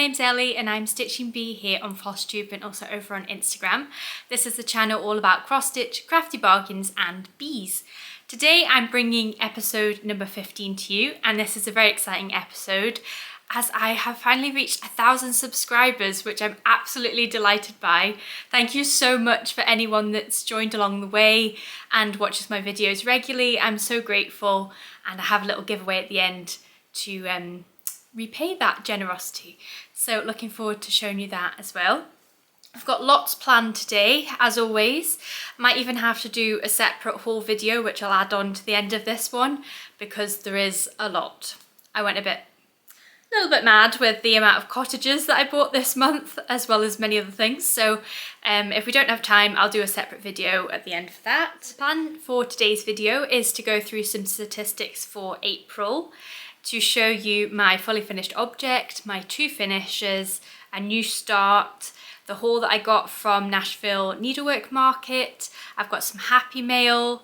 name's Ellie and I'm Stitching Bee here on Flosstube and also over on Instagram. This is the channel all about cross-stitch, crafty bargains and bees. Today I'm bringing episode number 15 to you, and this is a very exciting episode as I have finally reached 1,000 subscribers, which I'm absolutely delighted by. Thank you so much for anyone that's joined along the way and watches my videos regularly. I'm so grateful, and I have a little giveaway at the end to repay that generosity. So looking forward to showing you that as well. I've got lots planned today, as always. Might even have to do a separate haul video, which I'll add on to the end of this one, because there is a lot. I went a little bit mad with the amount of cottages that I bought this month, as well as many other things. So if we don't have time, I'll do a separate video at the end for that. The plan for today's video is to go through some statistics for April, to show you my fully finished object, my 2 finishes, a new start, the haul that I got from Nashville Needlework Market. I've got some happy mail,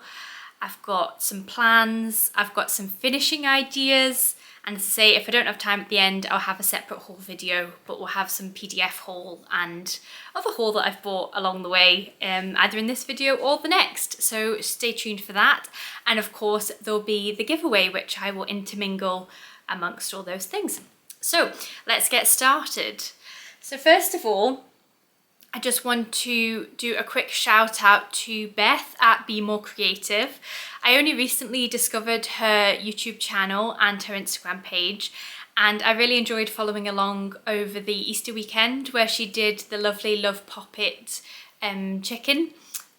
I've got some plans, I've got some finishing ideas, and to say, if I don't have time at the end, I'll have a separate haul video, but we'll have some PDF haul and other haul that I've bought along the way, either in this video or the next. So stay tuned for that. And of course, there'll be the giveaway, which I will intermingle amongst all those things. So let's get started. So first of all, I just want to do a quick shout out to Beth at Be More Creative. I only recently discovered her YouTube channel and her Instagram page, and I really enjoyed following along over the Easter weekend where she did the lovely Love Poppet chicken.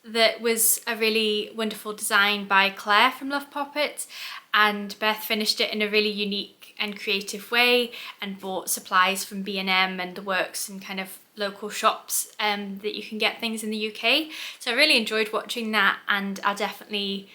That was a really wonderful design by Claire from Love Poppet, and Beth finished it in a really unique and creative way and bought supplies from B&M and the works and kind of local shops that you can get things in the UK. So I really enjoyed watching that, and I'll definitely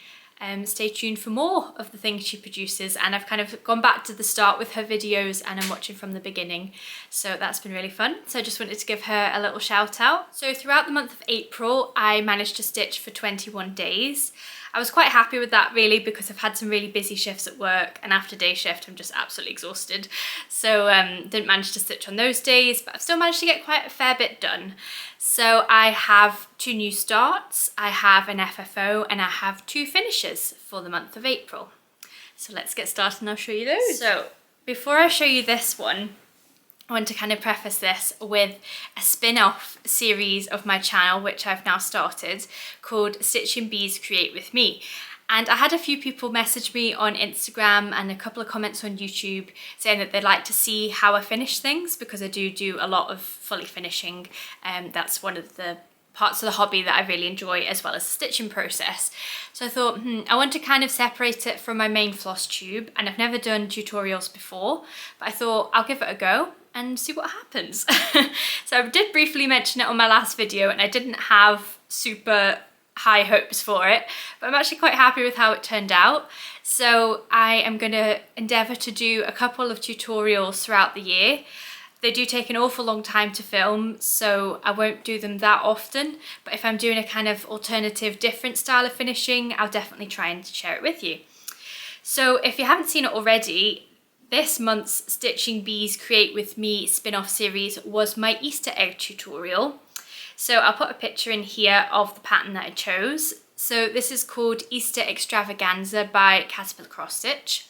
stay tuned for more of the things she produces. And I've kind of gone back to the start with her videos and I'm watching from the beginning, so that's been really fun. So I just wanted to give her a little shout out. So throughout the month of April I managed to stitch for 21 days. I was quite happy with that really, because I've had some really busy shifts at work, and after day shift I'm just absolutely exhausted. So didn't manage to stitch on those days, but I've still managed to get quite a fair bit done. So I have 2 new starts, I have an FFO, and I have 2 finishes for the month of April. So let's get started and I'll show you those. So before I show you this one, I want to kind of preface this with a spin-off series of my channel, which I've now started, called Stitching Bees Create With Me. And I had a few people message me on Instagram and a couple of comments on YouTube saying that they'd like to see how I finish things, because I do a lot of fully finishing. That's one of the parts of the hobby that I really enjoy, as well as the stitching process. So I thought, I want to kind of separate it from my main floss tube, and I've never done tutorials before, but I thought I'll give it a go and see what happens. So I did briefly mention it on my last video, and I didn't have super high hopes for it, but I'm actually quite happy with how it turned out. So I am going to endeavour to do a couple of tutorials throughout the year. They do take an awful long time to film, so I won't do them that often, but if I'm doing a kind of alternative different style of finishing, I'll definitely try and share it with you. So if you haven't seen it already, this month's Stitching Bees Create With Me spin-off series was my Easter egg tutorial. So I'll put a picture in here of the pattern that I chose. So this is called Easter Extravaganza by Caterpillar Cross Stitch.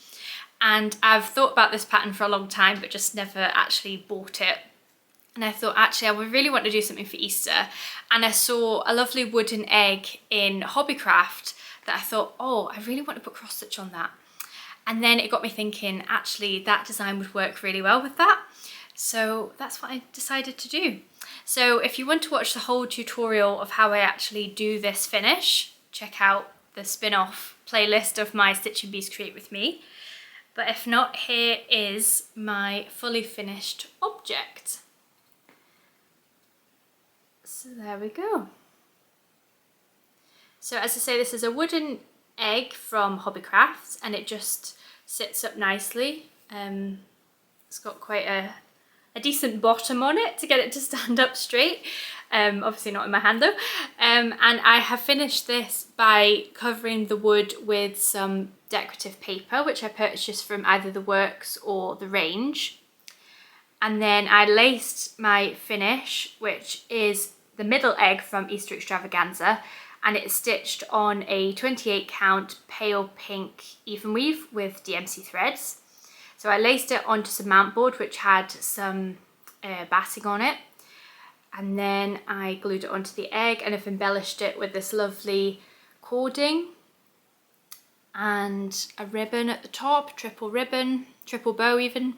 And I've thought about this pattern for a long time, but just never actually bought it. And I thought, actually, I would really want to do something for Easter. And I saw a lovely wooden egg in Hobbycraft that I thought, oh, I really want to put cross stitch on that. And then it got me thinking, actually, that design would work really well with that. So that's what I decided to do. So if you want to watch the whole tutorial of how I actually do this finish, check out the spin-off playlist of my Stitching Bees Create With Me. But if not, here is my fully finished object. So there we go. So as I say, this is a wooden egg from Hobbycraft, and it just sits up nicely. It's got quite a decent bottom on it to get it to stand up straight. Obviously not in my hand though. And I have finished this by covering the wood with some decorative paper, which I purchased from either the Works or the Range. And then I laced my finish, which is the middle egg from Easter Extravaganza, and it's stitched on a 28 count pale pink even weave with DMC Threads. So I laced it onto some mount board which had some batting on it, and then I glued it onto the egg, and I've embellished it with this lovely cording and a ribbon at the top, triple ribbon, triple bow even,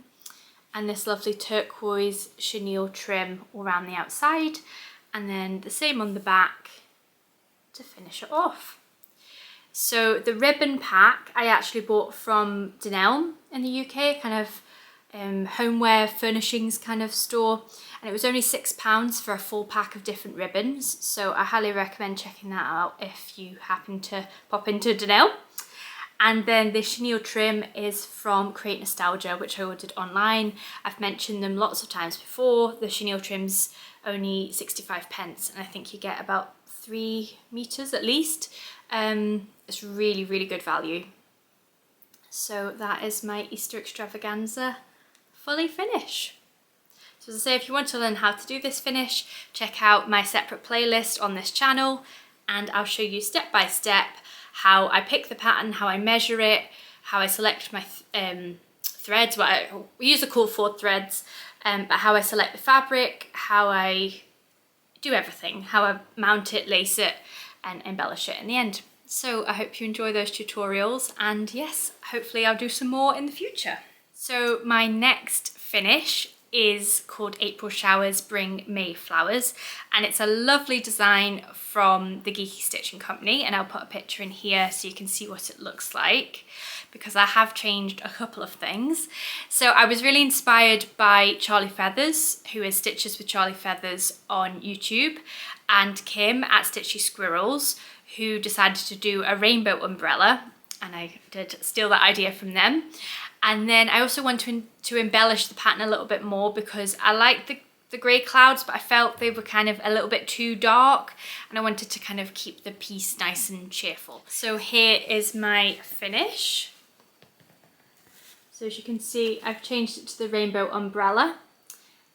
and this lovely turquoise chenille trim all around the outside, and then the same on the back to finish it off. So the ribbon pack I actually bought from Chenille in the UK, kind of homeware furnishings kind of store, and it was only £6 for a full pack of different ribbons, so I highly recommend checking that out if you happen to pop into Chenille. And then the chenille trim is from Create Nostalgia, which I ordered online. I've mentioned them lots of times before. The chenille trim's only 65 pence, and I think you get about 3 meters at least. It's really, really good value. So that is my Easter Extravaganza fully finish. So as I say, if you want to learn how to do this finish, check out my separate playlist on this channel, and I'll show you step by step how I pick the pattern, how I measure it, how I select my threads. We use a cord 4 threads, but how I select the fabric, how I do everything, how I mount it, lace it, and embellish it in the end. So I hope you enjoy those tutorials, and yes, hopefully I'll do some more in the future. So my next finish is called April Showers Bring May Flowers, and it's a lovely design from the Geeky Stitching Company, and I'll put a picture in here so you can see what it looks like, because I have changed a couple of things. So I was really inspired by Charlie Feathers, who is Stitches with Charlie Feathers on YouTube, and Kim at Stitchy Squirrels, who decided to do a rainbow umbrella, and I did steal that idea from them. And then I also want to embellish the pattern a little bit more, because I like the grey clouds, but I felt they were kind of a little bit too dark, and I wanted to kind of keep the piece nice and cheerful. So here is my finish. So as you can see, I've changed it to the rainbow umbrella,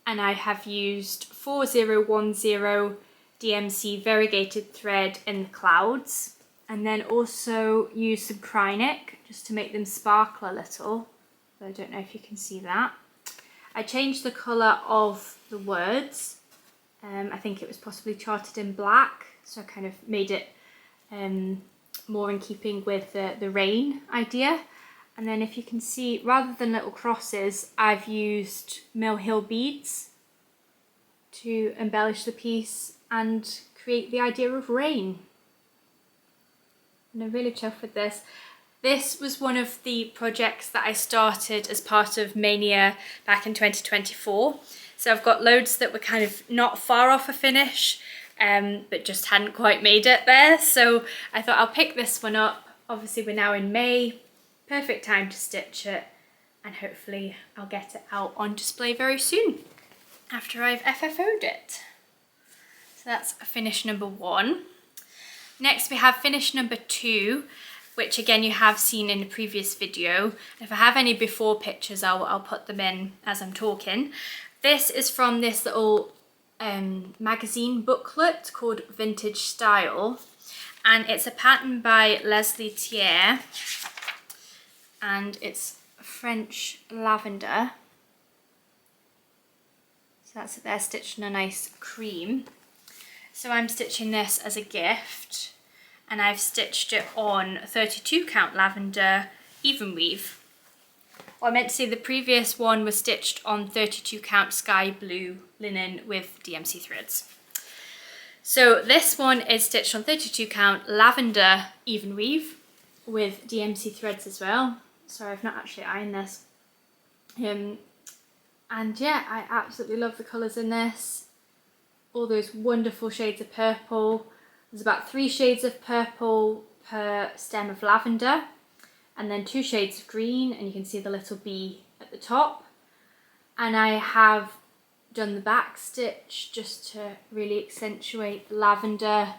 and I have used 4010 DMC variegated thread in the clouds, and then also used some Krynic just to make them sparkle a little. I don't know if you can see that. I changed the colour of the words. I think it was possibly charted in black, so I kind of made it more in keeping with the rain idea. And then if you can see, rather than little crosses, I've used Mill Hill beads to embellish the piece and create the idea of rain. And I'm really chuffed with this. This was one of the projects that I started as part of Mania back in 2024. So I've got loads that were kind of not far off a finish, but just hadn't quite made it there. So I thought I'll pick this one up. Obviously we're now in May, perfect time to stitch it, and hopefully I'll get it out on display very soon after I've FFO'd it. So that's finish number 1. Next we have finish number 2, which again you have seen in a previous video. If I have any before pictures, I'll put them in as I'm talking. This is from this little magazine booklet called Vintage Style, and it's a pattern by Leslie Thiers, and it's French lavender. So that's it there, stitched in a nice cream. So I'm stitching this as a gift, and I've stitched it on 32 count lavender even weave. Well, I meant to say the previous one was stitched on 32 count sky blue linen with DMC Threads. So this one is stitched on 32 count lavender even weave with DMC Threads as well. Sorry, I've not actually ironed this. And yeah, I absolutely love the colours in this. All those wonderful shades of purple. There's about 3 shades of purple per stem of lavender, and then 2 shades of green, and you can see the little bee at the top. And I have done the back stitch just to really accentuate the lavender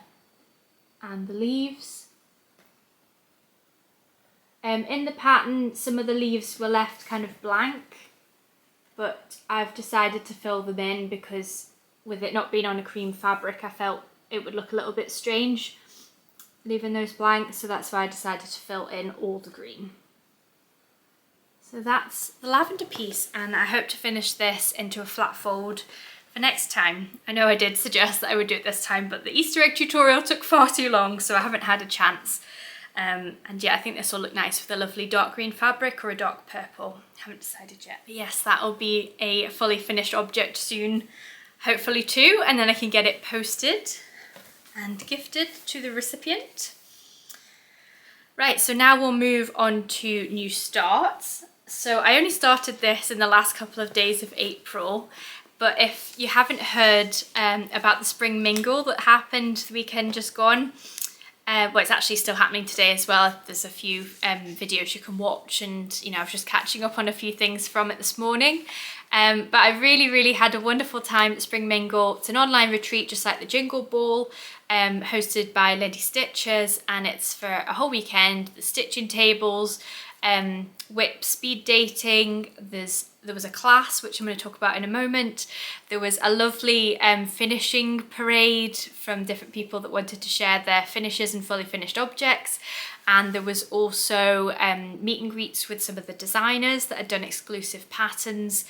and the leaves. In the pattern, some of the leaves were left kind of blank, but I've decided to fill them in because with it not being on a cream fabric, I felt it would look a little bit strange leaving those blank, so that's why I decided to fill in all the green. So that's the lavender piece, and I hope to finish this into a flat fold for next time. I know I did suggest that I would do it this time, but the Easter egg tutorial took far too long, so I haven't had a chance. And yeah, I think this will look nice with a lovely dark green fabric or a dark purple. Haven't decided yet. But yes, that'll be a fully finished object soon, hopefully too, and then I can get it posted and gifted to the recipient. Right, so now we'll move on to new starts. So I only started this in the last couple of days of April, but if you haven't heard about the Spring Mingle that happened the weekend just gone, well, it's actually still happening today as well. There's a few videos you can watch, and you know, I was just catching up on a few things from it this morning. But I really had a wonderful time at Spring Mingle. It's an online retreat just like the Jingle Ball, hosted by Lady Stitchers, and it's for a whole weekend. The stitching tables, whip speed dating, there was a class which I'm going to talk about in a moment. There was a lovely finishing parade from different people that wanted to share their finishes and fully finished objects, and there was also meet and greets with some of the designers that had done exclusive patterns,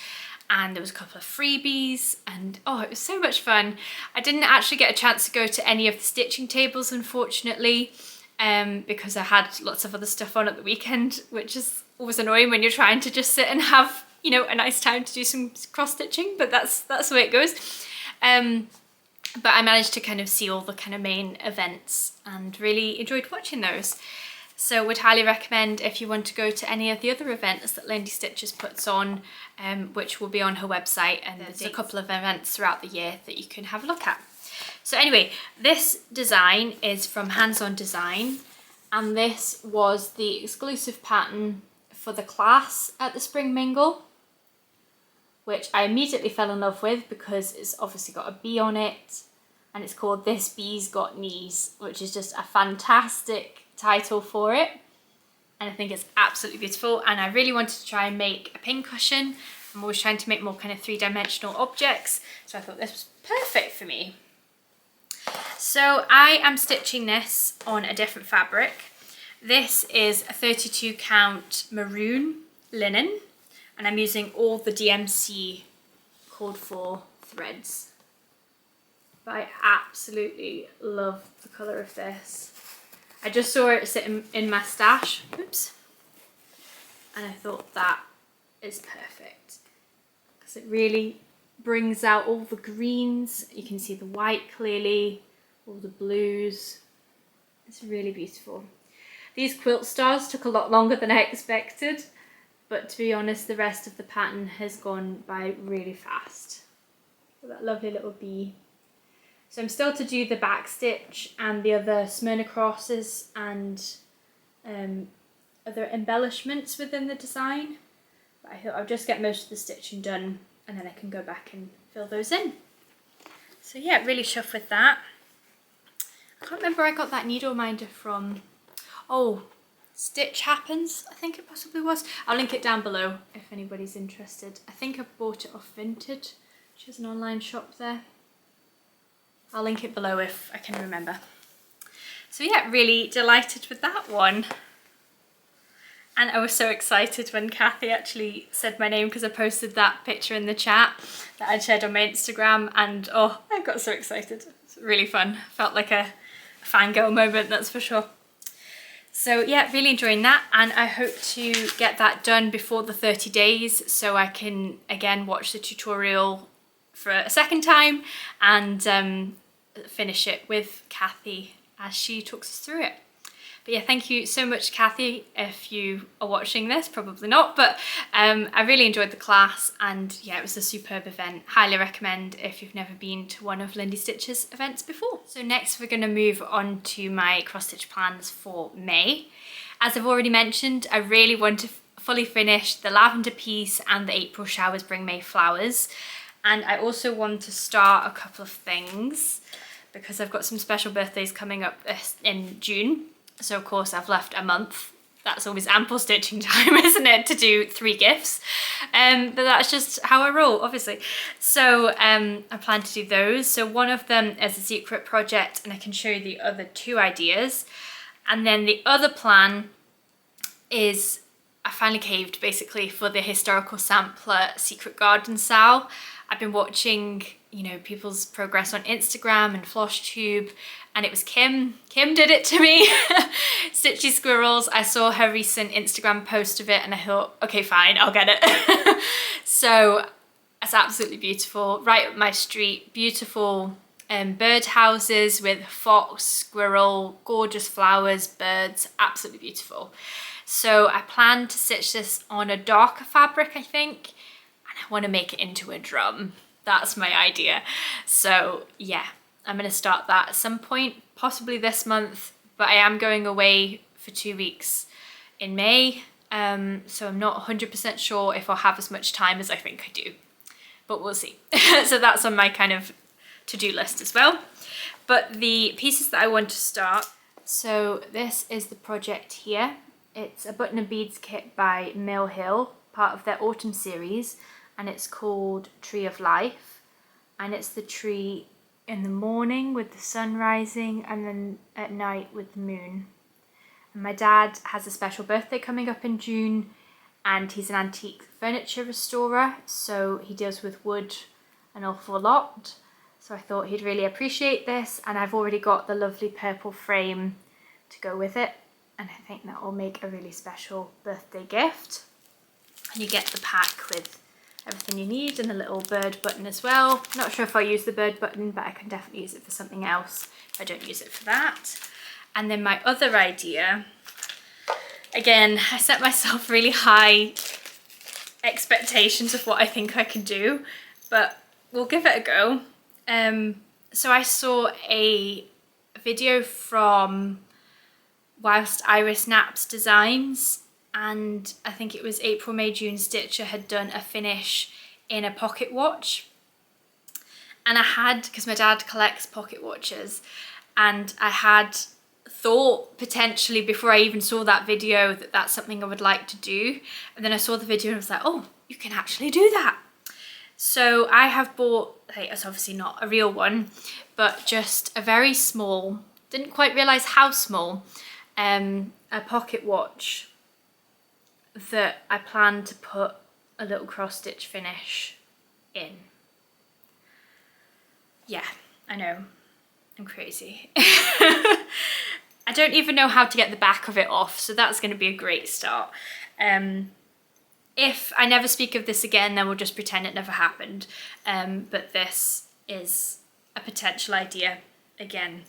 and there was a couple of freebies, and oh, it was so much fun. I didn't actually get a chance to go to any of the stitching tables, unfortunately, because I had lots of other stuff on at the weekend, which is always annoying when you're trying to just sit and have, you know, a nice time to do some cross stitching, but that's the way it goes. But I managed to kind of see all the kind of main events and really enjoyed watching those. So would highly recommend if you want to go to any of the other events that Lady Stitchers puts on, which will be on her website, and there's a couple of events throughout the year that you can have a look at. So anyway, this design is from Hands On Design, and this was the exclusive pattern for the class at the Spring Mingle, which I immediately fell in love with because it's obviously got a bee on it, and it's called This Bee's Got Knees, which is just a fantastic title for it, and I think it's absolutely beautiful. And I really wanted to try and make a pincushion. I'm always trying to make more kind of three-dimensional objects, so I thought this was perfect for me. So I am stitching this on a different fabric. This is a 32 count maroon linen, and I'm using all the DMC called for threads. But I absolutely love the colour of this. I just saw it sitting in my stash, oops, and I thought that is perfect because it really brings out all the greens. You can see the white clearly, all the blues. It's really beautiful. These quilt stars took a lot longer than I expected, but to be honest, the rest of the pattern has gone by really fast. So that lovely little bee. So I'm still to do the back stitch and the other Smyrna crosses and other embellishments within the design. But I thought I'll just get most of the stitching done and then I can go back and fill those in. So yeah, really chuffed with that. I can't remember where I got that needle minder from. Oh, Stitch Happens, I think it possibly was. I'll link it down below if anybody's interested. I think I bought it off Vinted, which is an online shop there. I'll link it below if I can remember. So yeah, really delighted with that one. And I was so excited when Kathy actually said my name because I posted that picture in the chat that I'd shared on my Instagram, and oh, I got so excited. It's really fun. Felt like a fangirl moment, that's for sure. So yeah, really enjoying that, and I hope to get that done before the 30 days so I can again watch the tutorial for a second time and finish it with Kathy as she talks us through it. But yeah, thank you so much, Kathy, if you are watching this, probably not, but I really enjoyed the class, and yeah, it was a superb event. Highly recommend if you've never been to one of Lindy Stitch's events before. So next we're going to move on to my cross stitch plans for May. As I've already mentioned, I really want to fully finish the lavender piece and the April Showers Bring May flowers, and I also want to start a couple of things because I've got some special birthdays coming up in June. So of course I've left a month. That's always ample stitching time, isn't it, to do 3 gifts. but that's just how I roll, obviously. So I plan to do those. So one of them is a secret project, and I can show you the other two ideas. And then the other plan is I finally caved basically for the historical sampler secret garden sale. I've been watching, you know, people's progress on Instagram and Flosstube, and it was Kim. Kim did it to me. Stitchy Squirrels. I saw her recent Instagram post of it and I thought, okay, fine, I'll get it. So it's absolutely beautiful, right up my street. Beautiful bird houses with fox, squirrel, gorgeous flowers, birds, absolutely beautiful. So I plan to stitch this on a darker fabric, I think, and I want to make it into a drum. That's my idea. So yeah, I'm going to start that at some point, possibly this month, but I am going away for 2 weeks in May, so I'm not 100% sure if I'll have as much time as I think I do, but we'll see. So that's on my kind of to-do list as well. But the pieces that I want to start, so this is the project here. It's a button and beads kit by Mill Hill, part of their autumn series, and it's called Tree of Life, and it's the tree in the morning with the sun rising and then at night with the moon. And my dad has a special birthday coming up in June, and he's an antique furniture restorer, so he deals with wood an awful lot. So I thought he'd really appreciate this, and I've already got the lovely purple frame to go with it, and I think that will make a really special birthday gift. And you get the pack with everything you need and a little bird button as well. Not sure if I'll use the bird button, but I can definitely use it for something else if I don't use it for that. And then my other idea, again, I set myself really high expectations of what I think I can do, but we'll give it a go. So I saw a video from Whilst Iris Naps Designs, and I think it was April, May, June Stitcher had done a finish in a pocket watch. And I had, because my dad collects pocket watches, and I had thought potentially before I even saw that video that that's something I would like to do. And then I saw the video and I was like, oh, you can actually do that. So I have bought, hey, it's obviously not a real one, but just a very small, didn't quite realise how small, a pocket watch that I plan to put a little cross stitch finish in. Yeah, I know, I'm crazy. I don't even know how to get the back of it off, so that's going to be a great start. If I never speak of this again, then we'll just pretend it never happened. But this is a potential idea, again,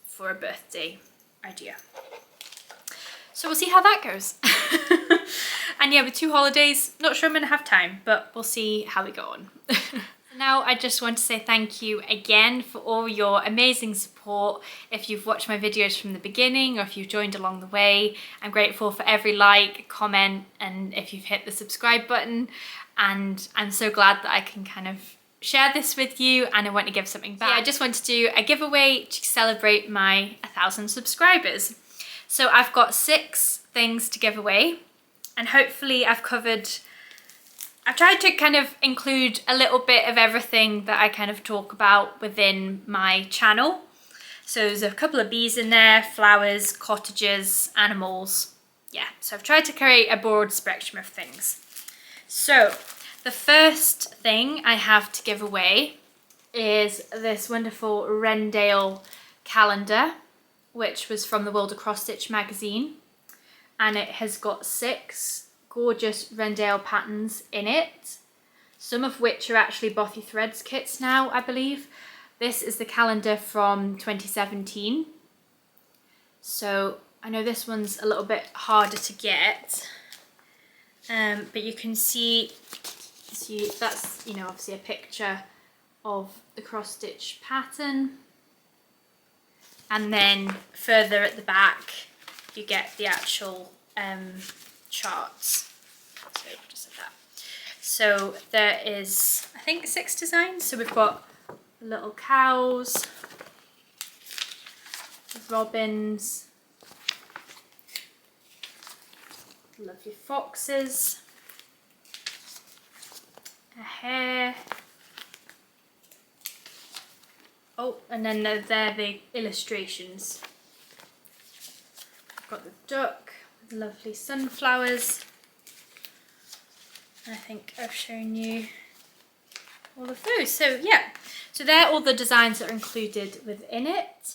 for a birthday idea. So we'll see how that goes. And yeah, with 2 holidays, not sure I'm going to have time, but we'll see how we go on. Now I just want to say thank you again for all your amazing support. If you've watched my videos from the beginning or if you've joined along the way, I'm grateful for every like, comment, and if you've hit the subscribe button. And I'm so glad that I can kind of share this with you, and I want to give something back. Yeah, I just want to do a giveaway to celebrate my 1,000 subscribers. So I've got 6 things to give away, and hopefully I've tried to kind of include a little bit of everything that I kind of talk about within my channel. So there's a couple of bees in there, flowers, cottages, animals. Yeah, so I've tried to create a broad spectrum of things. So the first thing I have to give away is this wonderful Rendale Calendar, which was from the World of Cross Stitch magazine. And it has got 6 gorgeous Rendale patterns in it, some of which are actually DMC Threads kits now, I believe. This is the calendar from 2017. So I know this one's a little bit harder to get, but you can see that's, you know, obviously a picture of the cross stitch pattern. And then further at the back, you get the actual charts. So just like that. So there is, I think, 6 designs. So we've got little cows, robins, lovely foxes, a hair. Oh, and then they're the illustrations. I've got the duck with lovely sunflowers. I think I've shown you all of those. So yeah, so they're all the designs that are included within it.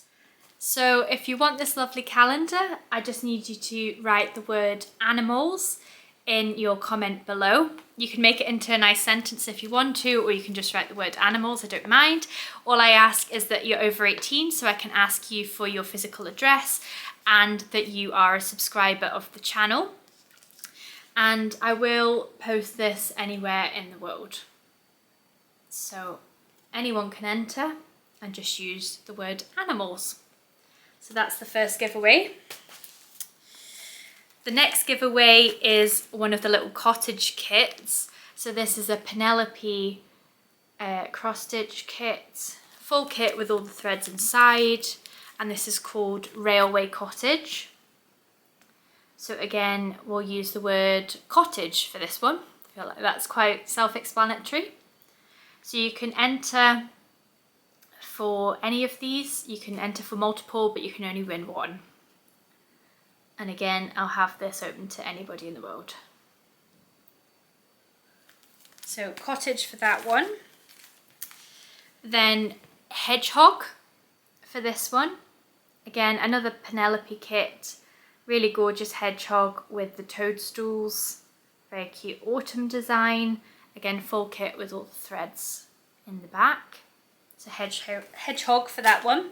So if you want this lovely calendar, I just need you to write the word animals in your comment below. You can make it into a nice sentence if you want to, or you can just write the word animals, I don't mind. All I ask is that you're over 18, so I can ask you for your physical address and that you are a subscriber of the channel. And I will post this anywhere in the world. So anyone can enter and just use the word animals. So that's the first giveaway. The next giveaway is one of the little cottage kits. So this is a Penelope cross stitch kit, full kit with all the threads inside, and this is called Railway Cottage. So again, we'll use the word cottage for this one. I feel like that's quite self-explanatory. So you can enter for any of these. You can enter for multiple, but you can only win one. And again, I'll have this open to anybody in the world. So cottage for that one. Then hedgehog for this one. Again, another Penelope kit. Really gorgeous hedgehog with the toadstools. Very cute autumn design. Again, full kit with all the threads in the back. So hedgehog for that one.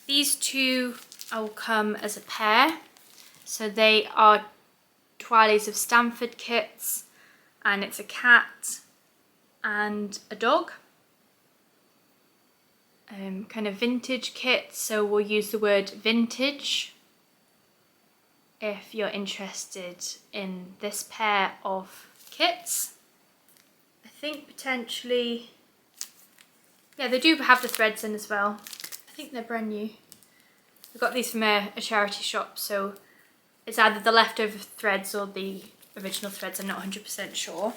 These two will come as a pair. So they are Twilies of Stamford kits, and it's a cat and a dog. Kind of vintage kit, so we'll use the word vintage if you're interested in this pair of kits. I think potentially, yeah, they do have the threads in as well. I think they're brand new. I got these from a charity shop, so it's either the leftover threads or the original threads, I'm not 100% sure.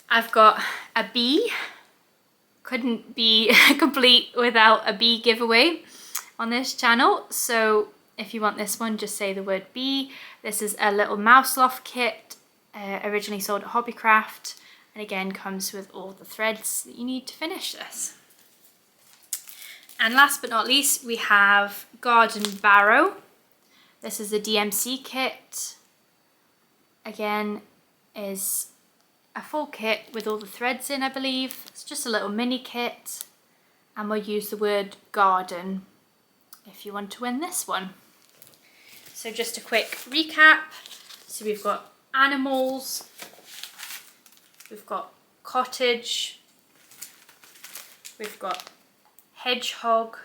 I've got a bee. Couldn't be complete without a bee giveaway on this channel, so if you want this one, just say the word bee. This is a little mouse loft kit, originally sold at Hobbycraft, and again comes with all the threads that you need to finish this. And last but not least, we have Garden Barrow. This is a DMC kit. Again, is a full kit with all the threads in, I believe. It's just a little mini kit, and we'll use the word garden if you want to win this one. So just a quick recap. So we've got animals, we've got cottage, we've got hedgehog,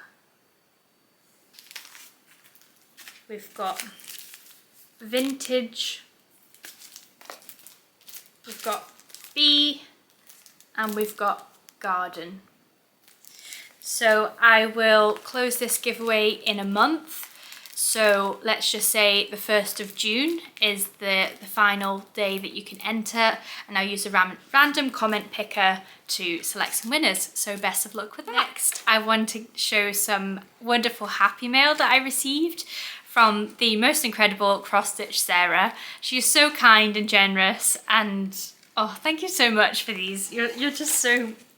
we've got vintage, we've got bee, and we've got garden. So I will close this giveaway in a month. So let's just say the 1st of June is the final day that you can enter, and I'll use a random comment picker to select some winners. So best of luck with that. Next, I want to show some wonderful happy mail that I received from the most incredible cross stitch Sarah. She is so kind and generous, and oh, thank you so much for these. You're just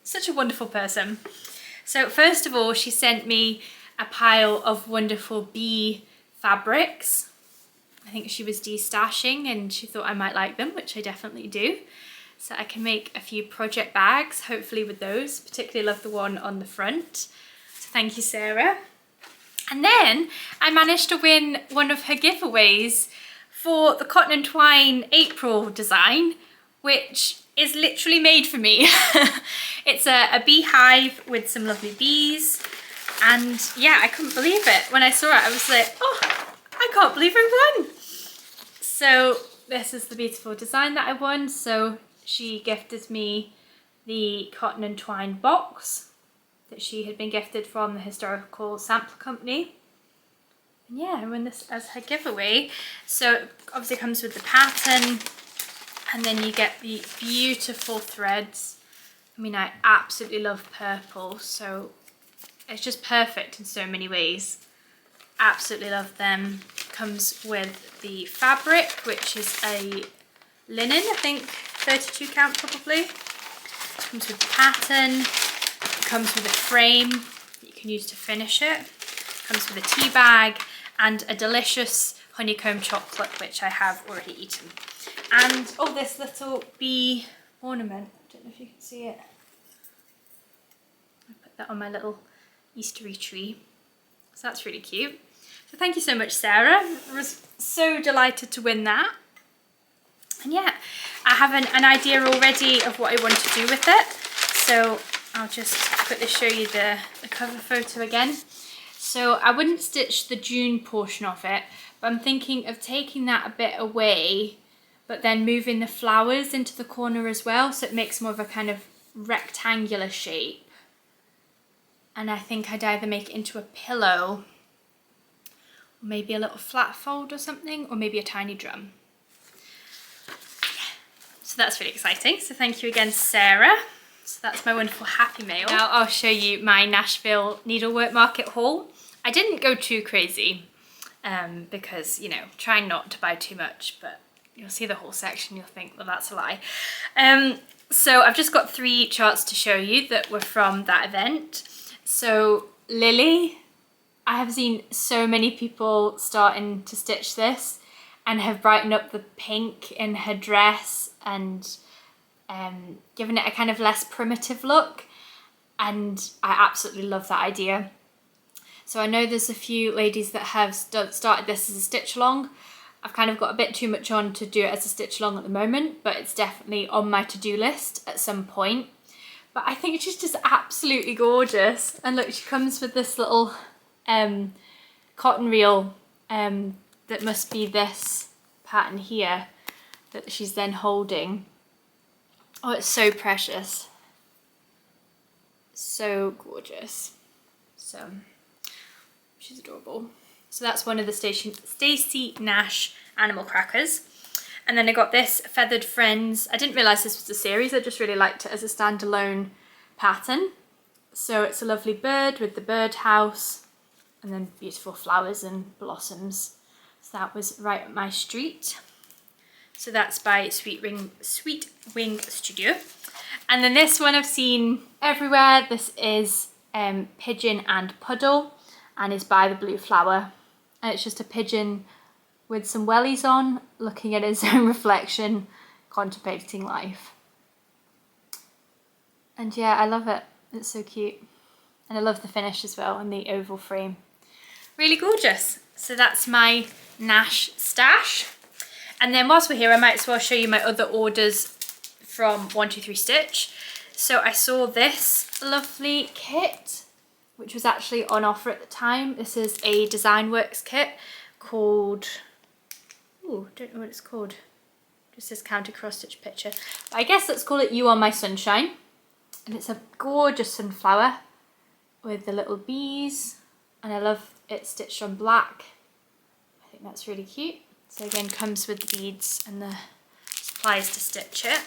such a wonderful person. So first of all, she sent me a pile of wonderful bee fabrics. I think she was destashing and she thought I might like them, which I definitely do. So I can make a few project bags, hopefully with those. Particularly love the one on the front. So thank you, Sarah. And then I managed to win one of her giveaways for the Cotton and Twine April design, which is literally made for me. It's a beehive with some lovely bees. And yeah, I couldn't believe it. When I saw it, I was like, oh, I can't believe I won. So this is the beautiful design that I won. So she gifted me the Cotton and Twine box that she had been gifted from the Historical Sampler Company. And yeah, I won this as her giveaway. So it obviously comes with the pattern. And then you get the beautiful threads. I mean, I absolutely love purple, so it's just perfect in so many ways. Absolutely love them. Comes with the fabric, which is a linen, I think 32 count probably. Comes with the pattern. Comes with a frame that you can use to finish it. Comes with a tea bag and a delicious honeycomb chocolate, which I have already eaten. And oh, this little bee ornament. I don't know if you can see it. I put that on my little Eastery tree. So that's really cute. So thank you so much, Sarah. I was so delighted to win that. And yeah, I have an idea already of what I want to do with it. So I'll just quickly show you the cover photo again. So I wouldn't stitch the June portion of it, but I'm thinking of taking that a bit away, but then moving the flowers into the corner as well, so it makes more of a kind of rectangular shape. And I think I'd either make it into a pillow, or maybe a little flat fold or something, or maybe a tiny drum. So that's really exciting. So thank you again, Sarah. So that's my wonderful happy mail. Now I'll show you my Nashville needlework market haul. I didn't go too crazy because, you know, trying not to buy too much, but you'll see the whole section, you'll think, well, that's a lie. So I've just got 3 charts to show you that were from that event. So Lily, I have seen so many people starting to stitch this and have brightened up the pink in her dress and given it a kind of less primitive look, and I absolutely love that idea. So I know there's a few ladies that have started this as a stitch along. I've kind of got a bit too much on to do it as a stitch along at the moment, but it's definitely on my to-do list at some point. But I think she's just absolutely gorgeous. And look, she comes with this little cotton reel that must be this pattern here that she's then holding. Oh, it's so precious. So gorgeous. So she's adorable. So that's one of the Stacey Nash animal crackers. And then I got this Feathered Friends. I didn't realise this was a series, I just really liked it as a standalone pattern. So it's a lovely bird with the birdhouse and then beautiful flowers and blossoms. So that was right up my street. So that's by Sweet Wing Studio. And then this one I've seen everywhere. This is Pigeon and Puddle and is by the Blue Flower. And it's just a pigeon with some wellies on, looking at his own reflection, contemplating life. And yeah, I love it. It's so cute. And I love the finish as well and the oval frame. Really gorgeous. So that's my Nashstash. And then whilst we're here, I might as well show you my other orders from 123 Stitch. So I saw this lovely kit, which was actually on offer at the time. This is a Design Works kit called, ooh, don't know what it's called. Just this counter cross stitch picture. But I guess let's call it You Are My Sunshine. And it's a gorgeous sunflower with the little bees. And I love it stitched on black. I think that's really cute. So again, comes with the beads and the supplies to stitch it.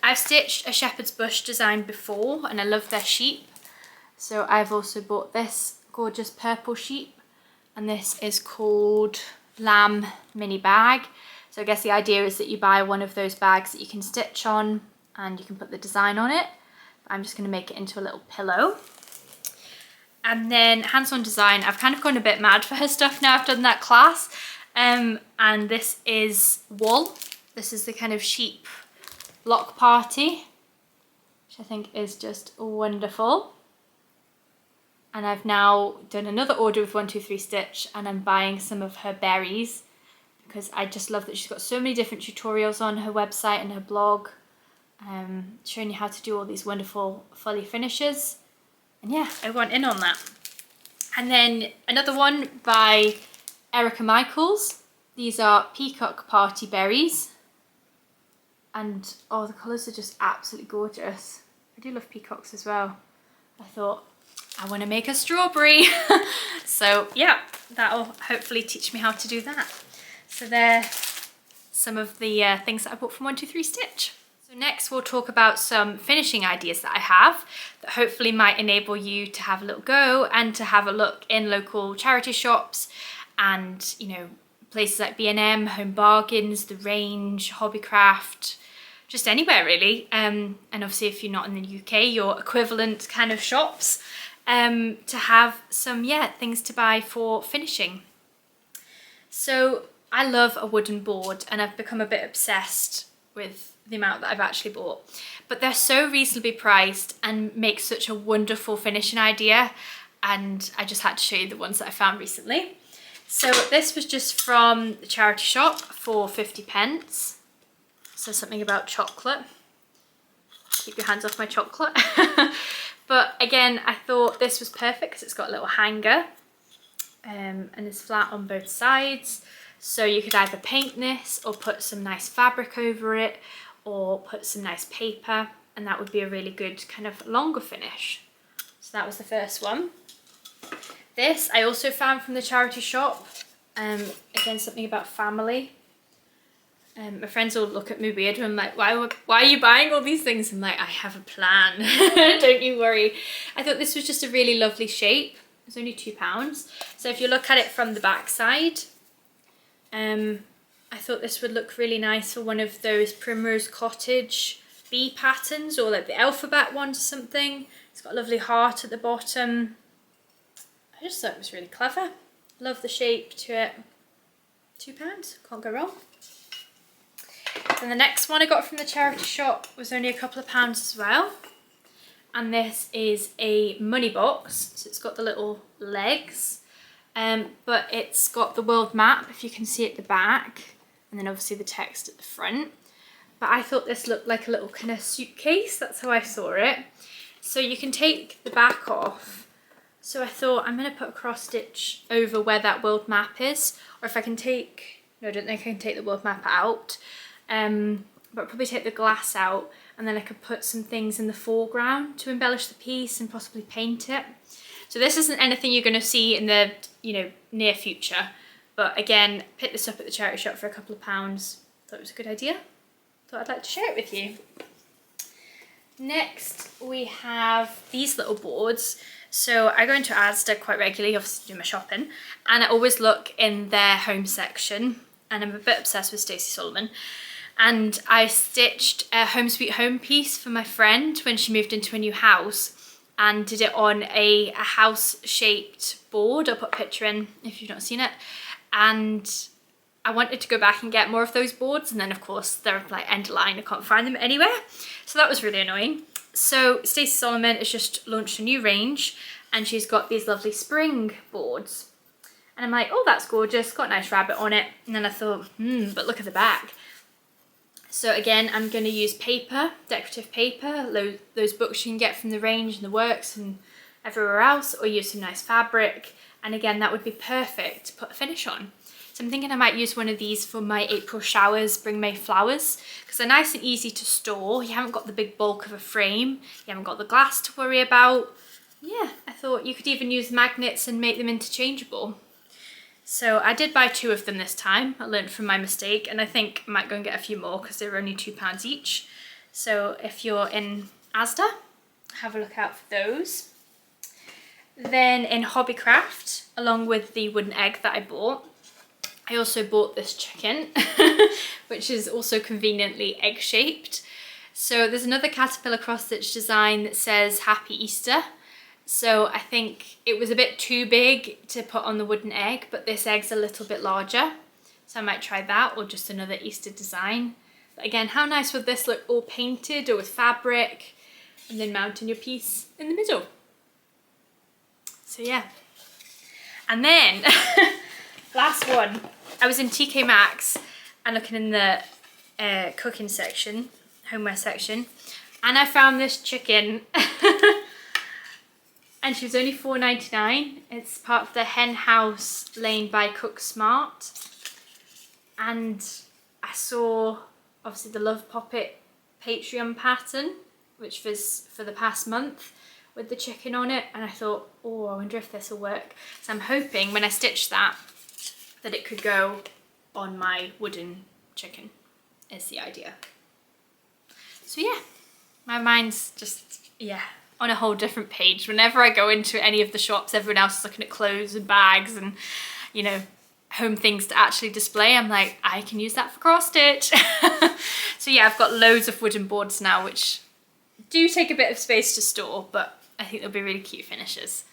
I've stitched a shepherd's bush design before and I love their sheep. So I've also bought this gorgeous purple sheep, and this is called Lamb Mini Bag. So I guess the idea is that you buy one of those bags that you can stitch on and you can put the design on it. I'm just going to make it into a little pillow. And then Hands-On Design, I've kind of gone a bit mad for her stuff now I've done that class. And this is wool. This is the kind of sheep block party, which I think is just wonderful. And I've now done another order with 123 Stitch and I'm buying some of her berries because I just love that she's got so many different tutorials on her website and her blog, showing you how to do all these wonderful folly finishes. And yeah, I want in on that. And then another one by Erica Michaels. These are Peacock Party Berries. And oh, the colours are just absolutely gorgeous. I do love peacocks as well. I thought, I want to make a strawberry. So yeah, that'll hopefully teach me how to do that. So they're some of the things that I bought from 123 Stitch. So next we'll talk about some finishing ideas that I have that hopefully might enable you to have a little go and to have a look in local charity shops and, you know, places like B&M, Home Bargains, The Range, Hobbycraft, just anywhere really. And obviously if you're not in the UK, your equivalent kind of shops, to have some, things to buy for finishing. So I love a wooden board and I've become a bit obsessed with the amount that I've actually bought, but they're so reasonably priced and make such a wonderful finishing idea, and I just had to show you the ones that I found recently. So this was just from the charity shop for 50p. So something about chocolate. Keep your hands off my chocolate. But again, I thought this was perfect because it's got a little hanger and it's flat on both sides. So you could either paint this or put some nice fabric over it or put some nice paper, and that would be a really good kind of longer finish. So that was the first one. This I also found from the charity shop. Again, something about family. My friends all look at me weird when I'm like, why are you buying all these things? I'm like, I have a plan, don't you worry. I thought this was just a really lovely shape. It's only £2. So if you look at it from the back side, I thought this would look really nice for one of those Primrose Cottage bee patterns, or like the alphabet ones or something. It's got a lovely heart at the bottom. I just thought it was really clever. Love the shape to it. £2, can't go wrong. And the next one I got from the charity shop was only a couple of pounds as well. And this is a money box. So it's got the little legs, but it's got the world map, if you can see at the back, and then obviously the text at the front. But I thought this looked like a little kind of suitcase. That's how I saw it. So you can take the back off. So I thought I'm going to put a cross stitch over where that world map is. Or if I can take, no, I don't think I can take the world map out. But I'll probably take the glass out, and then I could put some things in the foreground to embellish the piece and possibly paint it. So this isn't anything you're going to see in the, you know, near future. But again, picked this up at the charity shop for a couple of pounds. Thought it was a good idea. Thought I'd like to share it with you. Next, we have these little boards. So I go into Asda quite regularly, obviously do my shopping, and I always look in their home section, and I'm a bit obsessed with Stacey Solomon. And I stitched a Home Sweet Home piece for my friend when she moved into a new house, and did it on a house-shaped board. I'll put a picture in if you've not seen it. And I wanted to go back and get more of those boards, and then of course they're like end of line, I can't find them anywhere. So that was really annoying. So Stacey Solomon has just launched a new range, and she's got these lovely spring boards. And I'm like, oh, that's gorgeous, got a nice rabbit on it. And then I thought, but look at the back. So again, I'm going to use paper, decorative paper, those books you can get from the Range and the Works and everywhere else, or use some nice fabric. And again, that would be perfect to put a finish on. So I'm thinking I might use one of these for my April showers, Spring May flowers, because they're nice and easy to store. You haven't got the big bulk of a frame, you haven't got the glass to worry about. Yeah, I thought you could even use magnets and make them interchangeable. So I did buy 2 of them this time. I learned from my mistake, and I think I might go and get a few more because they were only £2 each. So if you're in Asda, have a look out for those. Then in Hobbycraft, along with the wooden egg that I bought, I also bought this chicken, which is also conveniently egg-shaped. So there's another caterpillar cross-stitch design that says Happy Easter. So I think it was a bit too big to put on the wooden egg, but this egg's a little bit larger. So I might try that, or just another Easter design. But again, how nice would this look all painted or with fabric, and then mounting your piece in the middle. So yeah. And then, last one. I was in TK Maxx and looking in the cooking section, homeware section, and I found this chicken. And she was only £4.99. It's part of the Hen House Lane by Cook Smart. And I saw, obviously, the Love Poppet Patreon pattern, which was for the past month, with the chicken on it. And I thought, oh, I wonder if this will work. So I'm hoping when I stitch that it could go on my wooden chicken is the idea. So yeah, my mind's just, yeah, on a whole different page. Whenever I go into any of the shops, everyone else is looking at clothes and bags and, you know, home things to actually display. I'm like, I can use that for cross stitch. So yeah, I've got loads of wooden boards now, which do take a bit of space to store, but I think they'll be really cute finishes.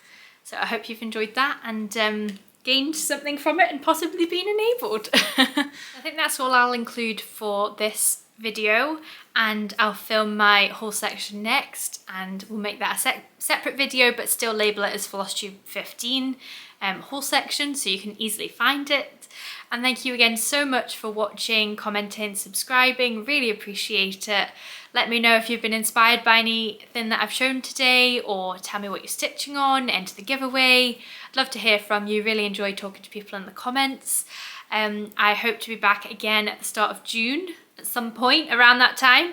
So I hope you've enjoyed that and gained something from it and possibly been enabled. I think that's all I'll include for this video, and I'll film my haul section next and we'll make that a separate video but still label it as Flosstube 15 haul section so you can easily find it. And thank you again so much for watching, commenting, subscribing, really appreciate it. Let me know if you've been inspired by anything that I've shown today, or tell me what you're stitching on, enter the giveaway. I'd love to hear from you, really enjoy talking to people in the comments. I hope to be back again at the start of June at some point around that time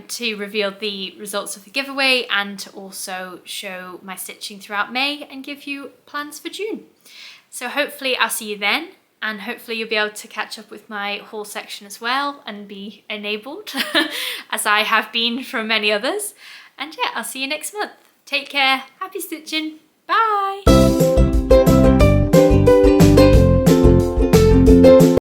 to reveal the results of the giveaway and to also show my stitching throughout May and give you plans for June. So hopefully I'll see you then, and hopefully you'll be able to catch up with my haul section as well and be enabled as I have been from many others. And yeah, I'll see you next month. Take care, happy stitching, bye!